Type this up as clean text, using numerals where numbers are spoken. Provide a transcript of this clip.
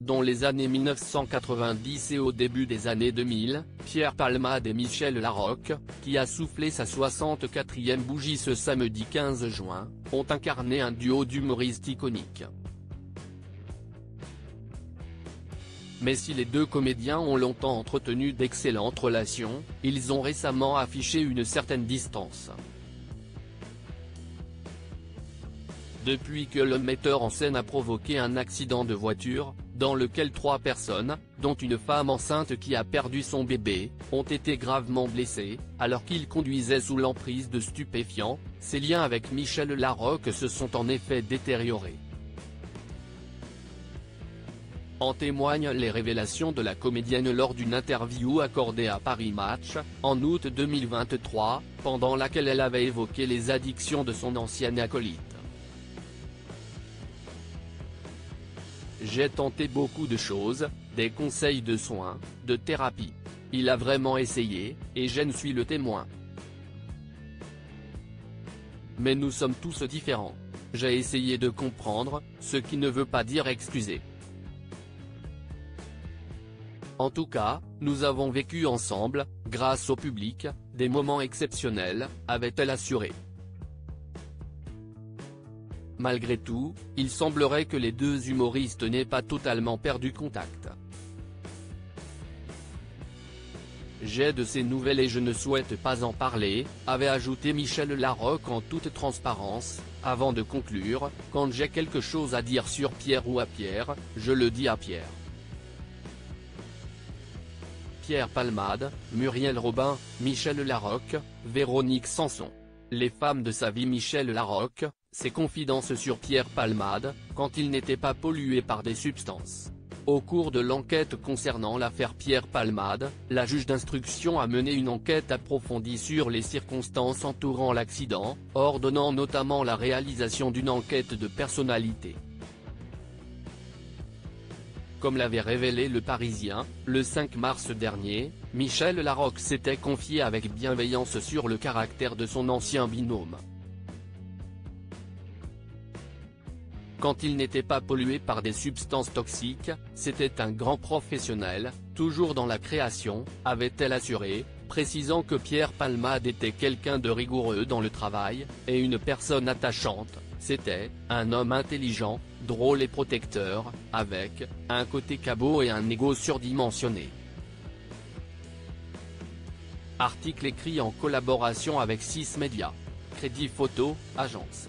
Dans les années 1990 et au début des années 2000, Pierre Palmade et Michel Larocque, qui a soufflé sa 64e bougie ce samedi 15 juin, ont incarné un duo d'humoristes iconiques. Mais si les deux comédiens ont longtemps entretenu d'excellentes relations, ils ont récemment affiché une certaine distance. Depuis que le metteur en scène a provoqué un accident de voiture, dans lequel 3 personnes, dont une femme enceinte qui a perdu son bébé, ont été gravement blessées, alors qu'il conduisait sous l'emprise de stupéfiants, ses liens avec Michel Larocque se sont en effet détériorés. En témoignent les révélations de la comédienne lors d'une interview accordée à Paris Match, en août 2023, pendant laquelle elle avait évoqué les addictions de son ancien acolyte. J'ai tenté beaucoup de choses, des conseils de soins, de thérapie. Il a vraiment essayé, et je ne suis le témoin. Mais nous sommes tous différents. J'ai essayé de comprendre, ce qui ne veut pas dire excuser. En tout cas, nous avons vécu ensemble, grâce au public, des moments exceptionnels, avait-elle assuré. Malgré tout, il semblerait que les deux humoristes n'aient pas totalement perdu contact. J'ai de ces nouvelles et je ne souhaite pas en parler, avait ajouté Michel Larocque en toute transparence, avant de conclure, quand j'ai quelque chose à dire sur Pierre ou à Pierre, je le dis à Pierre. Pierre Palmade, Muriel Robin, Michel Larocque, Véronique Sanson. Les femmes de sa vie. Michel Larocque, ses confidences sur Pierre Palmade, quand il n'était pas pollué par des substances. Au cours de l'enquête concernant l'affaire Pierre Palmade, la juge d'instruction a mené une enquête approfondie sur les circonstances entourant l'accident, ordonnant notamment la réalisation d'une enquête de personnalité. Comme l'avait révélé Le Parisien, le 5 mars dernier, Michel Larocque s'était confié avec bienveillance sur le caractère de son ancien binôme. Quand il n'était pas pollué par des substances toxiques, c'était un grand professionnel, toujours dans la création, avait-elle assuré, précisant que Pierre Palmade était quelqu'un de rigoureux dans le travail, et une personne attachante. C'était un homme intelligent, drôle et protecteur, avec un côté cabot et un ego surdimensionné. Article écrit en collaboration avec 6 Médias. Crédit Photo, agence.